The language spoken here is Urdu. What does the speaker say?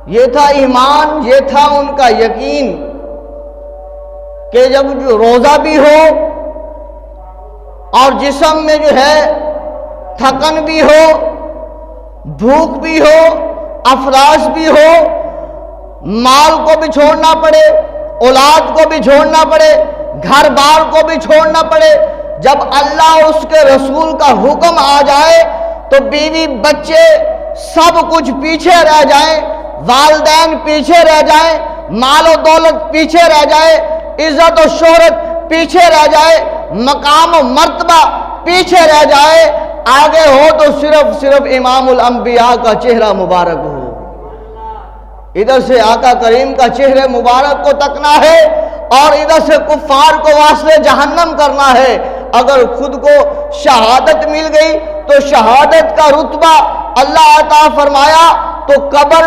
یہ تھا ایمان، یہ تھا ان کا یقین کہ جب جو روزہ بھی ہو اور جسم میں جو ہے تھکن بھی ہو، بھوک بھی ہو، افلاس بھی ہو، مال کو بھی چھوڑنا پڑے، اولاد کو بھی چھوڑنا پڑے، گھر بار کو بھی چھوڑنا پڑے، جب اللہ اور اس کے رسول کا حکم آ جائے تو بیوی بچے سب کچھ پیچھے رہ جائیں، والدین پیچھے رہ جائیں، مال و دولت پیچھے رہ جائے، عزت و شہرت پیچھے رہ جائے، مقام و مرتبہ پیچھے رہ جائے، آگے ہو تو صرف امام الانبیاء کا چہرہ مبارک ہو۔ ادھر سے آقا کریم کا چہرے مبارک کو تکنا ہے اور ادھر سے کفار کو واسطے جہنم کرنا ہے۔ اگر خود کو شہادت مل گئی تو شہادت کا رتبہ اللہ عطا فرمایا تو قبر